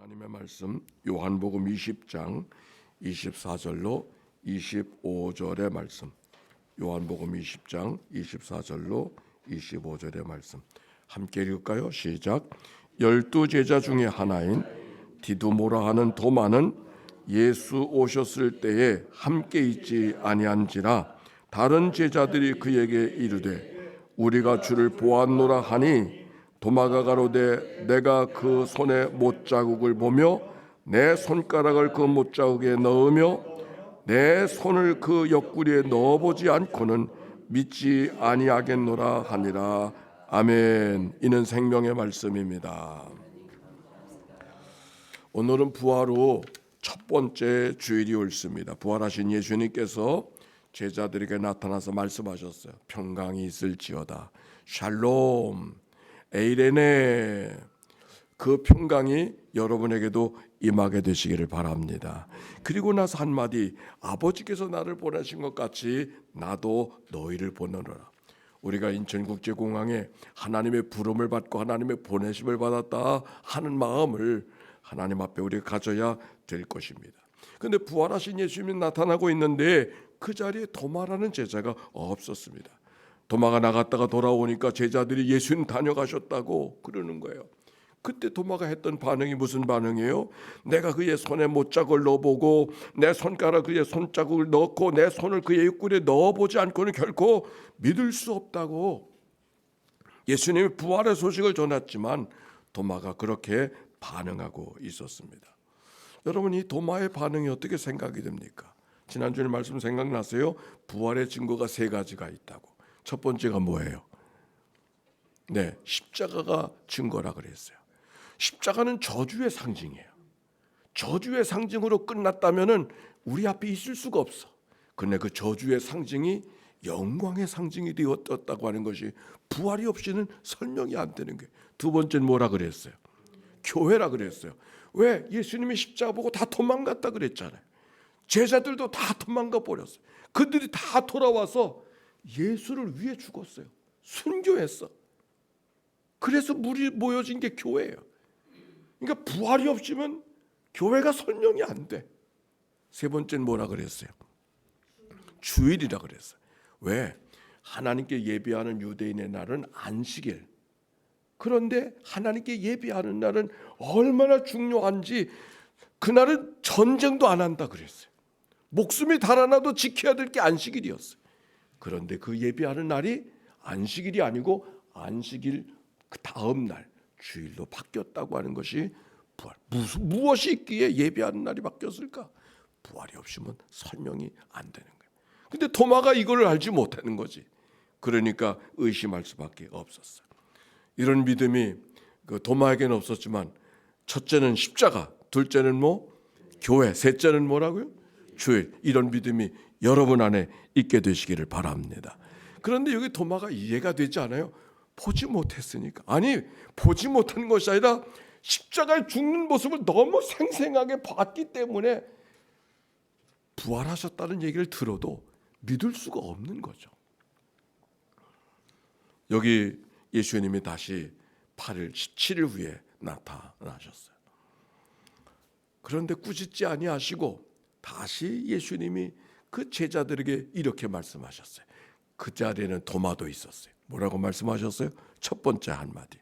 하나님의 말씀 요한복음 20장 24절로 25절의 말씀, 요한복음 20장 24절로 25절의 말씀 함께 읽을까요? 시작. 12제자 중에 하나인 디두모라 하는 도마는 예수 오셨을 때에 함께 있지 아니한지라 다른 제자들이 그에게 이르되 우리가 주를 보았노라 하니 도마가 가로되 내가 그 손의 못자국을 보며 내 손가락을 그 못자국에 넣으며 내 손을 그 옆구리에 넣어보지 않고는 믿지 아니하겠노라 하니라. 아멘. 이는 생명의 말씀입니다. 오늘은 부활 후 첫 번째 주일이 옳습니다. 부활하신 예수님께서 제자들에게 나타나서 말씀하셨어요. 평강이 있을지어다. 샬롬 에이레네. 그 평강이 여러분에게도 임하게 되시기를 바랍니다. 그리고 나서 한마디, 아버지께서 나를 보내신 것 같이 나도 너희를 보내노라. 우리가 인천국제공항에 하나님의 부름을 받고 하나님의 보내심을 받았다 하는 마음을 하나님 앞에 우리가 가져야 될 것입니다. 그런데 부활하신 예수님이 나타나고 있는데 그 자리에 도마라는 제자가 없었습니다. 도마가 나갔다가 돌아오니까 제자들이 예수님 다녀가셨다고 그러는 거예요. 그때 도마가 했던 반응이 무슨 반응이에요? 내가 그의 손에 못자국을 넣어보고 내 손가락 그의 손자국을 넣고 내 손을 그의 옆구리에 넣어보지 않고는 결코 믿을 수 없다고 예수님이 부활의 소식을 전했지만 도마가 그렇게 반응하고 있었습니다. 여러분, 이 도마의 반응이 어떻게 생각이 됩니까? 지난주에 말씀 생각나세요? 부활의 증거가 세 가지가 있다고. 첫 번째가 뭐예요? 네, 십자가가 증거라 그랬어요. 십자가는 저주의 상징이에요. 저주의 상징으로 끝났다면은 우리 앞에 있을 수가 없어. 근데 그 저주의 상징이 영광의 상징이 되었다고 하는 것이 부활이 없이는 설명이 안 되는 거예요. 두 번째는 뭐라 그랬어요? 교회라 그랬어요. 왜? 예수님이 십자가 보고 다 도망갔다 그랬잖아요. 제자들도 다 도망가 버렸어요. 그들이 다 돌아와서 예수를 위해 죽었어요. 순교했어. 그래서 물이 모여진 게 교회예요. 그러니까 부활이 없으면 교회가 설명이 안 돼. 세 번째는 뭐라 그랬어요? 주일이라 그랬어요. 왜? 하나님께 예배하는 유대인의 날은 안식일. 그런데 하나님께 예배하는 날은 얼마나 중요한지 그날은 전쟁도 안 한다 그랬어요. 목숨이 달아나도 지켜야 될 게 안식일이었어요. 그런데 그 예배하는 날이 안식일이 아니고 안식일 그 다음 날 주일로 바뀌었다고 하는 것이 부활. 무엇이 있기에 예배하는 날이 바뀌었을까? 부활이 없으면 설명이 안 되는 거예요. 근데 도마가 이걸 알지 못하는 거지. 그러니까 의심할 수밖에 없었어요. 이런 믿음이 그 도마에게는 없었지만 첫째는 십자가, 둘째는 뭐? 교회, 셋째는 뭐라고요? 주일. 이런 믿음이 여러분 안에 있게 되시기를 바랍니다. 그런데 여기 도마가 이해가 되지 않아요? 보지 못했으니까. 아니, 보지 못한 것이 아니라 십자가에 죽는 모습을 너무 생생하게 봤기 때문에 부활하셨다는 얘기를 들어도 믿을 수가 없는 거죠. 여기 예수님이 다시 8일, 17일 후에 나타나셨어요. 그런데 꾸짖지 아니하시고 다시 예수님이 그 제자들에게 이렇게 말씀하셨어요. 그 자리에는 도마도 있었어요. 뭐라고 말씀하셨어요? 첫 번째 한마디.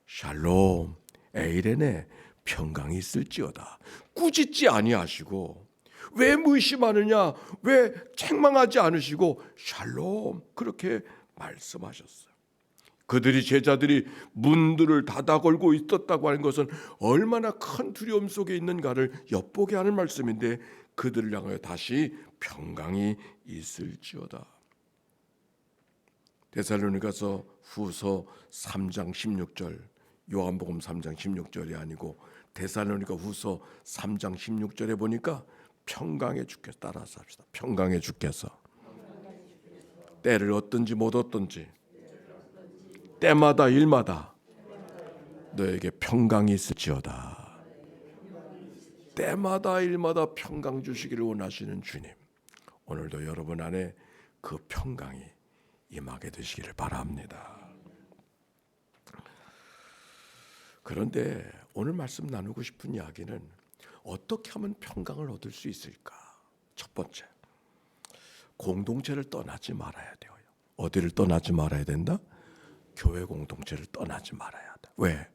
샬롬 에이레네. 평강이 있을지어다. 꾸짖지 아니하시고 왜 무의심하느냐? 왜 책망하지 않으시고 샬롬 그렇게 말씀하셨어요. 그들이 제자들이 문들을 닫아 걸고 있었다고 하는 것은 얼마나 큰 두려움 속에 있는가를 엿보게 하는 말씀인데 그들을 향하여 다시 평강이 있을지어다. 데살로니가서 후서 3장 16절, 요한복음 3장 16절이 아니고 데살로니가 후서 3장 16절에 보니까 평강의 주께서, 따라서 합시다. 평강의 주께서 때를 얻든지 못 얻든지 때마다 일마다 너에게 평강이 있을지어다. 때마다 일마다 평강 주시기를 원하시는 주님, 오늘도 여러분 안에 그 평강이 임하게 되시기를 바랍니다. 그런데 오늘 말씀 나누고 싶은 이야기는 어떻게 하면 평강을 얻을 수 있을까? 첫 번째, 공동체를 떠나지 말아야 돼요. 어디를 떠나지 말아야 된다? 교회 공동체를 떠나지 말아야 돼. 왜?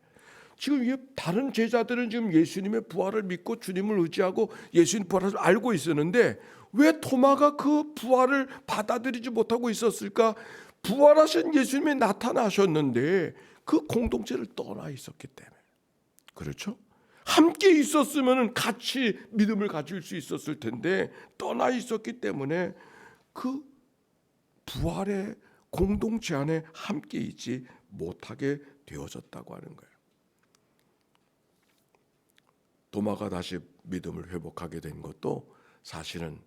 지금 다른 제자들은 지금 예수님의 부활을 믿고 주님을 의지하고 예수님 부활을 알고 있었는데 왜 토마가 그 부활을 받아들이지 못하고 있었을까? 부활하신 예수님이 나타나셨는데 그 공동체를 떠나 있었기 때문에. 그렇죠? 함께 있었으면 같이 믿음을 가질 수 있었을 텐데 떠나 있었기 때문에 그 부활의 공동체 안에 함께 있지 못하게 되어졌다고 하는 거예요. 도마가 다시 믿음을 회복하게 된 것도 사실은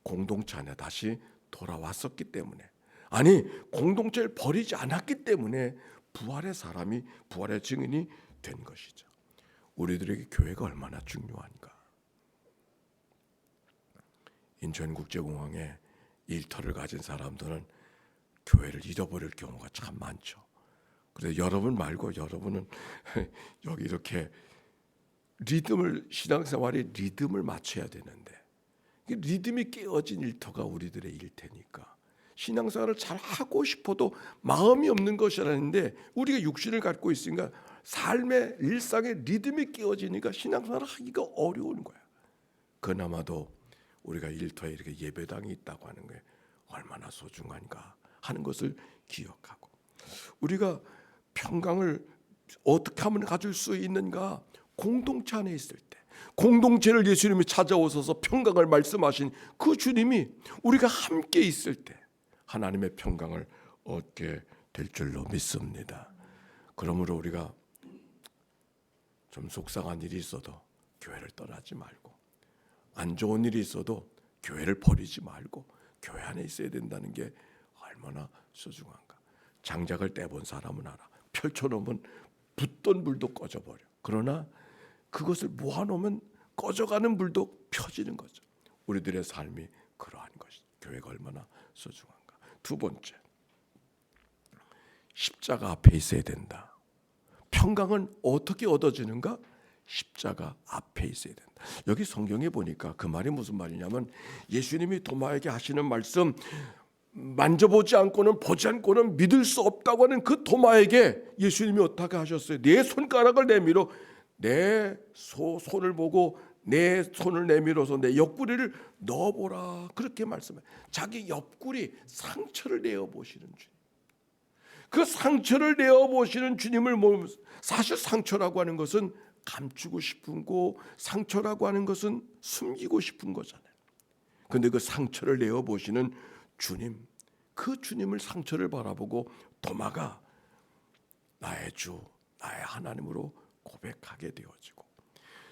공동체 안에 다시 돌아왔었기 때문에, 아니 공동체를 버리지 않았기 때문에 부활의 사람이, 부활의 증인이 된 것이죠. 우리들에게 교회가 얼마나 중요한가. 인천국제공항에 일터를 가진 사람들은 교회를 잃어버릴 경우가 참 많죠. 그래서 여러분 말고 여러분은 여기 이렇게 신앙생활에 리듬을 맞춰야 되는데 리듬이 깨어진 일터가 우리들의 일터니까 신앙생활을 잘 하고 싶어도 마음이 없는 것이라는데 우리가 육신을 갖고 있으니까 삶의 일상의 리듬이 깨어지니까 신앙생활을 하기가 어려운 거야. 그나마도 우리가 일터에 이렇게 예배당이 있다고 하는 게 얼마나 소중한가 하는 것을 기억하고, 우리가 평강을 어떻게 하면 가질 수 있는가? 공동체 안에 있을 때, 공동체를 예수님이 찾아오셔서 평강을 말씀하신 그 주님이 우리가 함께 있을 때 하나님의 평강을 얻게 될 줄로 믿습니다. 그러므로 우리가 좀 속상한 일이 있어도 교회를 떠나지 말고, 안 좋은 일이 있어도 교회를 버리지 말고 교회 안에 있어야 된다는 게 얼마나 소중한가. 장작을 떼본 사람은 알아. 펼쳐놓으면 붙던 불도 꺼져버려. 그러나 그것을 모아놓으면 꺼져가는 불도 펴지는 거죠. 우리들의 삶이 그러한 것이죠. 교회가 얼마나 소중한가. 두 번째, 십자가 앞에 있어야 된다. 평강은 어떻게 얻어지는가? 십자가 앞에 있어야 된다. 여기 성경에 보니까 그 말이 무슨 말이냐면, 예수님이 도마에게 하시는 말씀, 만져보지 않고는, 보지 않고는 믿을 수 없다고 하는 그 도마에게 예수님이 어떻게 하셨어요? 내 손가락을 내밀어, 내 손을 보고 내 손을 내밀어서 내 옆구리를 넣어보라, 그렇게 말씀해요. 자기 옆구리 상처를 내어보시는 주님, 그 상처를 내어보시는 주님을 보면서, 사실 상처라고 하는 것은 감추고 싶은 거, 상처라고 하는 것은 숨기고 싶은 거잖아요. 그런데 그 상처를 내어보시는 주님, 그 주님을, 상처를 바라보고 도마가 나의 주, 나의 하나님으로 고백하게 되어지고,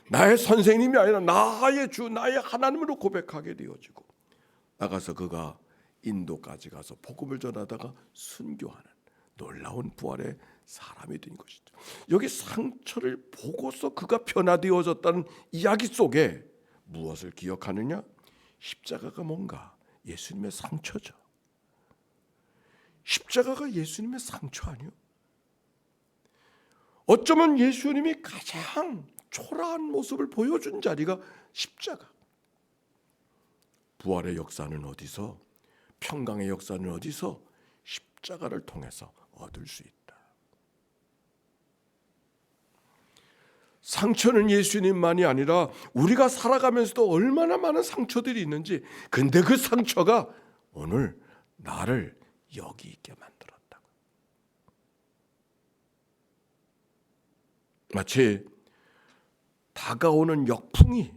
나의 선생님이 아니라 나의 주, 나의 하나님으로 고백하게 되어지고, 나가서 그가 인도까지 가서 복음을 전하다가 순교하는 놀라운 부활의 사람이 된 것이죠. 여기 상처를 보고서 그가 변화되어졌다는 이야기 속에 무엇을 기억하느냐? 십자가가 뭔가? 예수님의 상처죠. 십자가가 예수님의 상처 아니요? 어쩌면 예수님이 가장 초라한 모습을 보여준 자리가 십자가. 부활의 역사는 어디서, 평강의 역사는 어디서? 십자가를 통해서 얻을 수 있다. 상처는 예수님만이 아니라 우리가 살아가면서도 얼마나 많은 상처들이 있는지, 근데 그 상처가 오늘 나를 여기 있게 만들었다고. 마치 다가오는 역풍이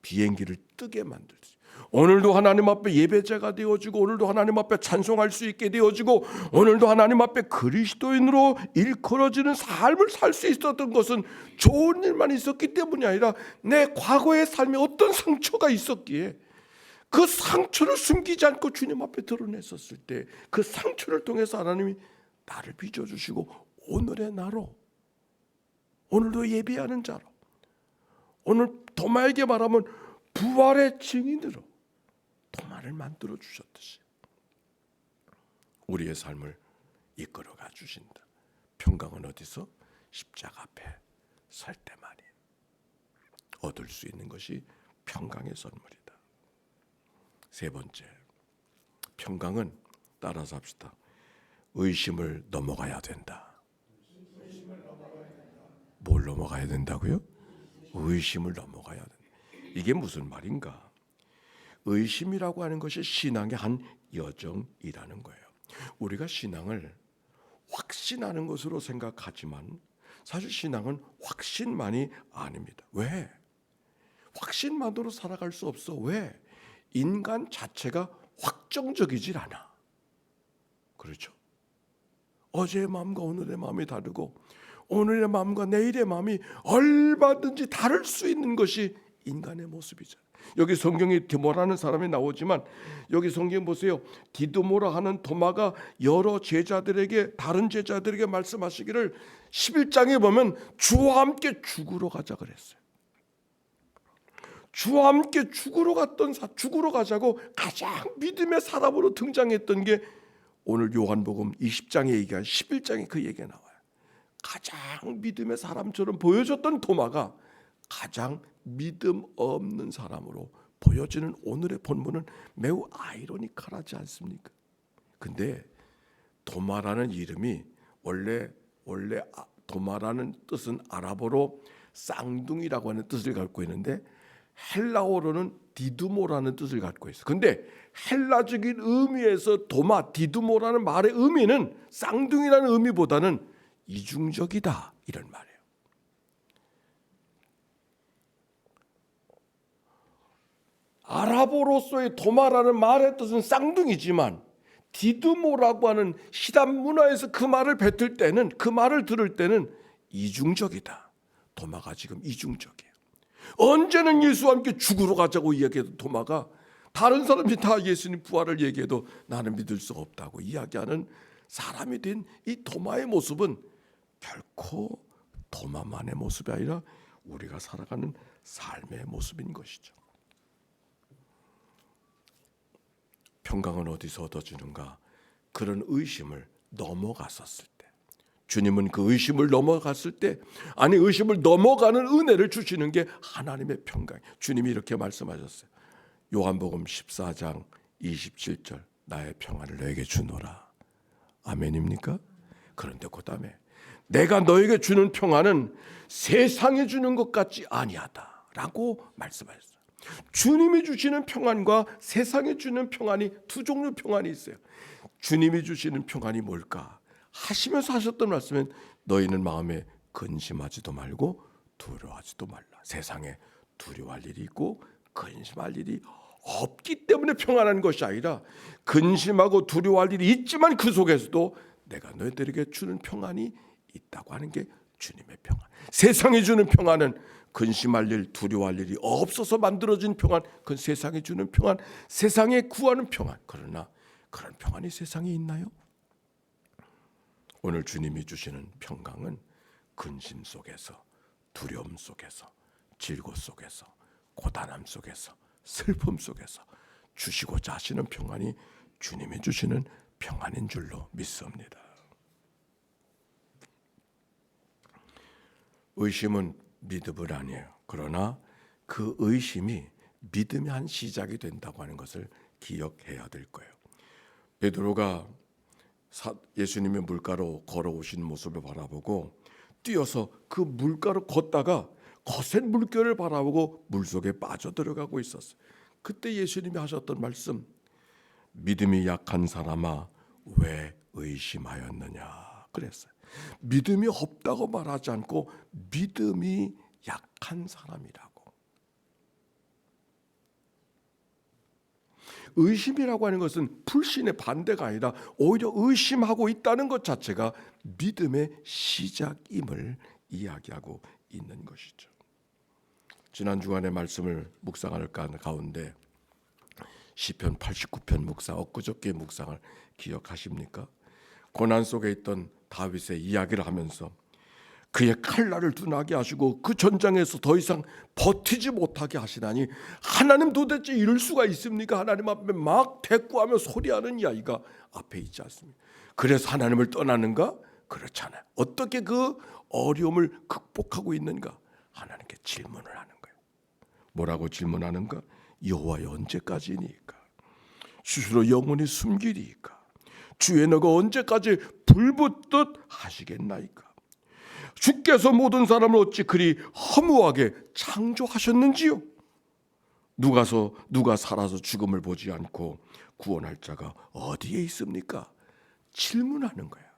비행기를 뜨게 만들지. 오늘도 하나님 앞에 예배자가 되어지고, 오늘도 하나님 앞에 찬송할 수 있게 되어지고, 오늘도 하나님 앞에 그리스도인으로 일컬어지는 삶을 살 수 있었던 것은 좋은 일만 있었기 때문이 아니라 내 과거의 삶에 어떤 상처가 있었기에 그 상처를 숨기지 않고 주님 앞에 드러냈었을 때 그 상처를 통해서 하나님이 나를 빚어주시고 오늘의 나로, 오늘도 예배하는 자로, 오늘 도마에게 말하면 부활의 증인으로 도마를 만들어 주셨듯이 우리의 삶을 이끌어가 주신다. 평강은 어디서? 십자가 앞에 설 때만이 얻을 수 있는 것이 평강의 선물이다. 세 번째, 평강은 따라서 합시다. 의심을 넘어가야 된다. 뭘 넘어가야 된다고요? 의심을 넘어가야 된다. 이게 무슨 말인가? 의심이라고 하는 것이 신앙의 한 여정이라는 거예요. 우리가 신앙을 확신하는 것으로 생각하지만 사실 신앙은 확신만이 아닙니다. 왜? 확신만으로 살아갈 수 없어. 왜? 인간 자체가 확정적이질 않아. 그렇죠? 어제의 마음과 오늘의 마음이 다르고 오늘의 마음과 내일의 마음이 얼마든지 다를 수 있는 것이 인간의 모습이죠. 여기 성경에 디도모라는 사람이 나오지만 여기 성경 보세요. 디도모라 하는 도마가 여러 제자들에게 다른 제자들에게 말씀하시기를 11장에 보면 주와 함께 죽으러 가자 그랬어요. 주와 함께 죽으러 가자고 가장 믿음의 사람으로 등장했던 게 오늘 요한복음 20장에 얘기한 11장에 그 얘기가 나와요. 가장 믿음의 사람처럼 보여줬던 도마가 가장 믿음 없는 사람으로 보여지는 오늘의 본문은 매우 아이러니컬하지 않습니까? 근데 도마라는 이름이 원래 도마라는 뜻은 아랍어로 쌍둥이라고 하는 뜻을 갖고 있는데 헬라어로는 디두모라는 뜻을 갖고 있어요. 근데 헬라적인 의미에서 도마, 디두모라는 말의 의미는 쌍둥이라는 의미보다는 이중적이다 이런 말이에요. 아랍어로서의 도마라는 말의 뜻은 쌍둥이지만 디두모라고 하는 시답 문화에서 그 말을 뱉을 때는 그 말을 들을 때는 이중적이다. 도마가 지금 이중적이에요. 언제는 예수와 함께 죽으러 가자고 이야기해도 도마가 다른 사람이 다 예수님 부활을 얘기해도 나는 믿을 수가 없다고 이야기하는 사람이 된 이 도마의 모습은 결코 도마만의 모습이 아니라 우리가 살아가는 삶의 모습인 것이죠. 평강은 어디서 얻어지는가? 그런 의심을 넘어갔었을 때, 주님은 그 의심을 넘어갔을 때, 아니 의심을 넘어가는 은혜를 주시는 게 하나님의 평강. 주님이 이렇게 말씀하셨어요. 요한복음 14장 27절 나의 평안을 너에게 주노라. 아멘입니까? 그런데 그 다음에 내가 너에게 주는 평안은 세상에 주는 것 같지 아니하다 라고 말씀하셨어요. 주님이 주시는 평안과 세상에 주는 평안이 두 종류 평안이 있어요. 주님이 주시는 평안이 뭘까 하시면서 하셨던 말씀은 너희는 마음에 근심하지도 말고 두려워하지도 말라. 세상에 두려워할 일이 있고 근심할 일이 없기 때문에 평안한 것이 아니라 근심하고 두려워할 일이 있지만 그 속에서도 내가 너희들에게 주는 평안이 있다고 하는 게 주님의 평안. 세상이 주는 평안은 근심할 일, 두려워할 일이 없어서 만들어진 평안, 그건 세상이 주는 평안, 세상에 구하는 평안. 그러나 그런 평안이 세상에 있나요? 오늘 주님이 주시는 평강은 근심 속에서, 두려움 속에서, 질고 속에서, 고단함 속에서, 슬픔 속에서 주시고자 하시는 평안이 주님이 주시는 평안인 줄로 믿습니다. 의심은 믿음을 아니에요. 그러나 그 의심이 믿음의 한 시작이 된다고 하는 것을 기억해야 될 거예요. 베드로가 예수님의 물가로 걸어오신 모습을 바라보고 뛰어서 그 물가로 걷다가 거센 물결을 바라보고 물속에 빠져들어가고 있었어요. 그때 예수님이 하셨던 말씀, 믿음이 약한 사람아 왜 의심하였느냐 그랬어요. 믿음이 없다고 말하지 않고 믿음이 약한 사람이라고. 의심이라고 하는 것은 불신의 반대가 아니라 오히려 의심하고 있다는 것 자체가 믿음의 시작임을 이야기하고 있는 것이죠. 지난 주간의 말씀을 묵상할 가운데 시편 89편 묵상, 엊그저께 묵상을 기억하십니까? 고난 속에 있던 다윗의 이야기를 하면서 그의 칼날을 둔하게 하시고 그 전장에서 더 이상 버티지 못하게 하시다니 하나님 도대체 이럴 수가 있습니까? 하나님 앞에 막 대꾸하며 소리하는 이 아이가 앞에 있지 않습니까? 그래서 하나님을 떠나는가? 그렇잖아요. 어떻게 그 어려움을 극복하고 있는가? 하나님께 질문을 하는 거예요. 뭐라고 질문하는가? 여호와여 언제까지니까? 스스로 영원히 숨기리이까? 주의 너가 언제까지 불붙듯 하시겠나이까? 주께서 모든 사람을 어찌 그리 허무하게 창조하셨는지요? 누가 살아서 죽음을 보지 않고 구원할 자가 어디에 있습니까? 질문하는 거야.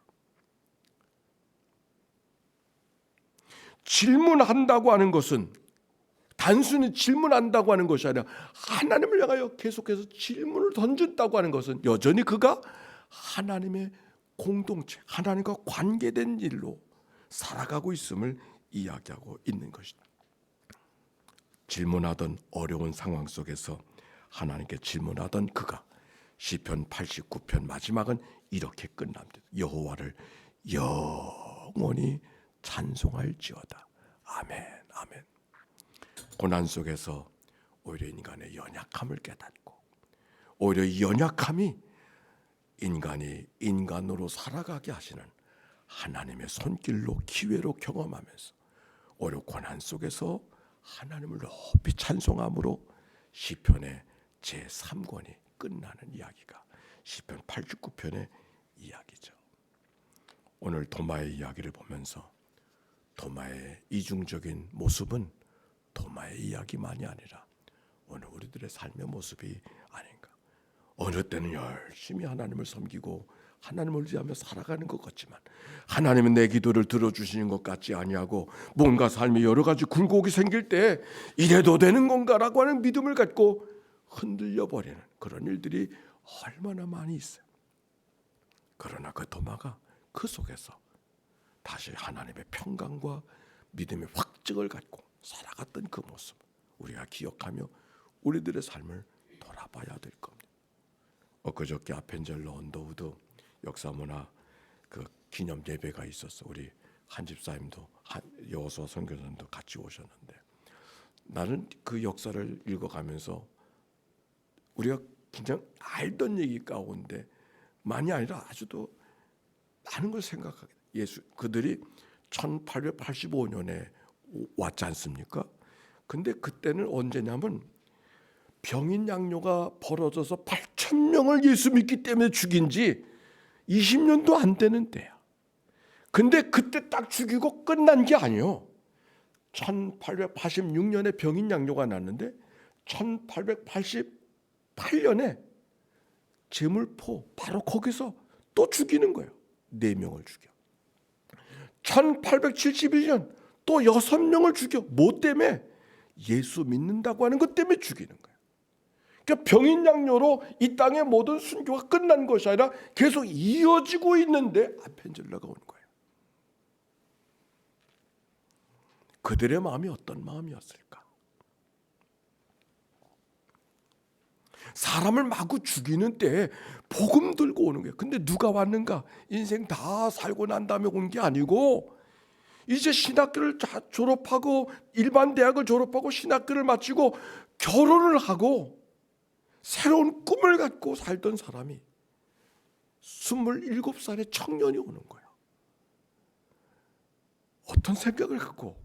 질문한다고 하는 것은 단순히 질문한다고 하는 것이 아니라 하나님을 향하여 계속해서 질문을 던진다고 하는 것은 여전히 그가 하나님의 공동체, 하나님과 관계된 일로 살아가고 있음을 이야기하고 있는 것이다. 질문하던 어려운 상황 속에서 하나님께 질문하던 그가 시편 89편 마지막은 이렇게 끝납니다. 여호와를 영원히 찬송할지어다. 아멘, 아멘. 고난 속에서 오히려 인간의 연약함을 깨닫고 오히려 이 연약함이 인간이 인간으로 살아가게 하시는 하나님의 손길로 기회로 경험하면서 오히려 고난 속에서 하나님을 높이 찬송함으로 시편의 제3권이 끝나는 이야기가 시편 89편의 이야기죠. 오늘 도마의 이야기를 보면서 도마의 이중적인 모습은 도마의 이야기만이 아니라 오늘 우리들의 삶의 모습이 아닌가. 어느 때는 열심히 하나님을 섬기고 하나님을 의지하며 살아가는 것 같지만 하나님은 내 기도를 들어주시는 것 같지 아니하고 뭔가 삶에 여러 가지 굴곡이 생길 때 이래도 되는 건가라고 하는 믿음을 갖고 흔들려 버리는 그런 일들이 얼마나 많이 있어요. 그러나 그 도마가 그 속에서 다시 하나님의 평강과 믿음의 확증을 갖고 살아갔던 그 모습 우리가 기억하며 우리들의 삶을 돌아봐야 될 겁니다. 엊그저께 아펜젤러 언더우드 역사문화 그 기념 예배가 있었어. 우리 한 집사님도 여호수아 선교사님도 같이 오셨는데 나는 그 역사를 읽어가면서 우리가 그냥 알던 얘기 가운데 많이 아니라 아주도 많은 걸 생각하게 돼. 그들이 1885년에 왔지 않습니까? 근데 그때는 언제냐면 병인 양료가 벌어져서 8,000명을 예수 믿기 때문에 죽인 지 20년도 안 되는 때야. 근데 그때 딱 죽이고 끝난 게 아니요. 1886년에 병인 양료가 났는데 1888년에 제물포 바로 거기서 또 죽이는 거예요. 4명을 죽여. 1871년 또 6명을 죽여. 뭐 때문에? 예수 믿는다고 하는 것 때문에 죽이는 거예요. 그러니까 병인 양료로 이 땅의 모든 순교가 끝난 것이 아니라 계속 이어지고 있는데 아펜젤러가 온 거예요. 그들의 마음이 어떤 마음이었을까? 사람을 마구 죽이는 때 복음 들고 오는 거예요. 근데 누가 왔는가? 인생 다 살고 난 다음에 온 게 아니고 이제 신학교를 졸업하고 일반 대학을 졸업하고 신학교를 마치고 결혼을 하고 새로운 꿈을 갖고 살던 사람이 27살의 청년이 오는 거예요. 어떤 생각을 갖고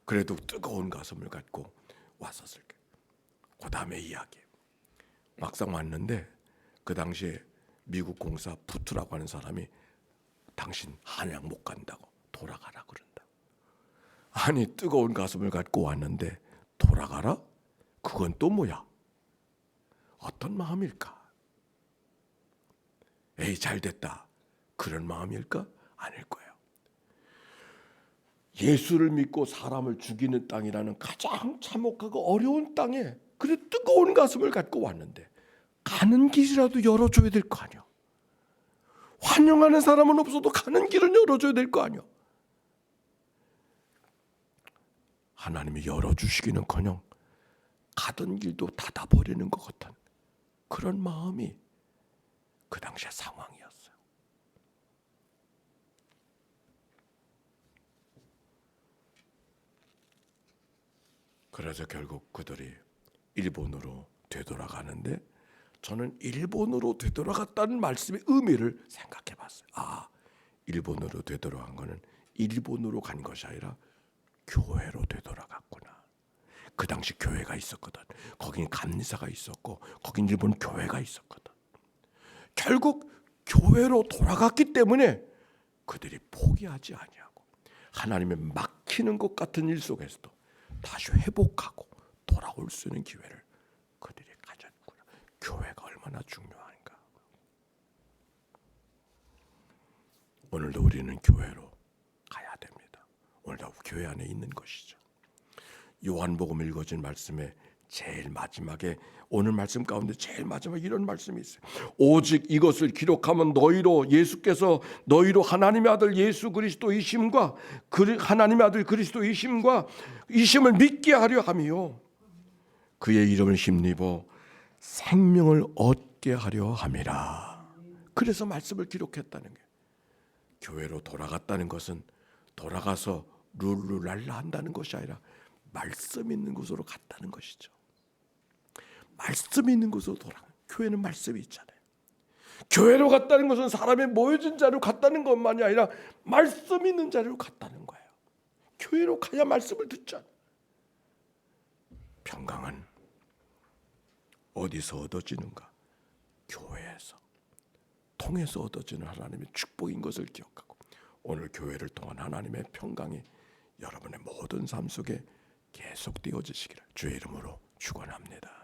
그래도 뜨거운 가슴을 갖고 왔었을까? 그 다음에 이야기. 막상 왔는데 그 당시에 미국 공사 부트라고 하는 사람이 당신 한양 못 간다고 돌아가라 그런다. 아니 뜨거운 가슴을 갖고 왔는데 돌아가라? 그건 또 뭐야? 어떤 마음일까? 에이 잘됐다 그런 마음일까? 아닐 거예요. 예수를 믿고 사람을 죽이는 땅이라는 가장 참혹하고 어려운 땅에 그래 뜨거운 가슴을 갖고 왔는데 가는 길이라도 열어줘야 될 거 아니야. 환영하는 사람은 없어도 가는 길은 열어줘야 될 거 아니야. 하나님이 열어주시기는커녕 가던 길도 닫아버리는 것 같은 그런 마음이 그 당시의 상황이었어요. 그래서 결국 그들이 일본으로 되돌아가는데 저는 일본으로 되돌아갔다는 말씀의 의미를 생각해 봤어요. 아, 일본으로 되돌아간 거는 일본으로 간 것이 아니라 교회로 되돌아갔구나. 그 당시 교회가 있었거든. 거긴 감리사가 있었고 거긴 일본 교회가 있었거든. 결국 교회로 돌아갔기 때문에 그들이 포기하지 아니하고 하나님의 막히는 것 같은 일 속에서도 다시 회복하고 돌아올 수 있는 기회를 그들이 가졌구나. 교회가 얼마나 중요한가. 오늘도 우리는 교회로 가야 됩니다. 오늘도 교회 안에 있는 것이죠. 요한복음 읽어진 말씀에 제일 마지막에 오늘 말씀 가운데 제일 마지막에 이런 말씀이 있어요. 오직 이것을 기록하면 너희로 예수께서 너희로 하나님의 아들 예수 그리스도이심과 하나님의 아들 그리스도이심과 이심을 믿게 하려 함이요 그의 이름을 힘입어 생명을 얻게 하려 함이라. 그래서 말씀을 기록했다는 거예요. 교회로 돌아갔다는 것은 돌아가서 룰루랄라 한다는 것이 아니라 말씀 있는 곳으로 갔다는 것이죠. 말씀 있는 곳으로 돌아가. 교회는 말씀이 있잖아요. 교회로 갔다는 것은 사람의 모여진 자리로 갔다는 것만이 아니라 말씀 있는 자리로 갔다는 거예요. 교회로 가야 말씀을 듣잖아요. 평강은 어디서 얻어지는가? 교회에서 통해서 얻어지는 하나님의 축복인 것을 기억하고 오늘 교회를 통한 하나님의 평강이 여러분의 모든 삶 속에 계속 되어지시기를 주의 이름으로 축원합니다.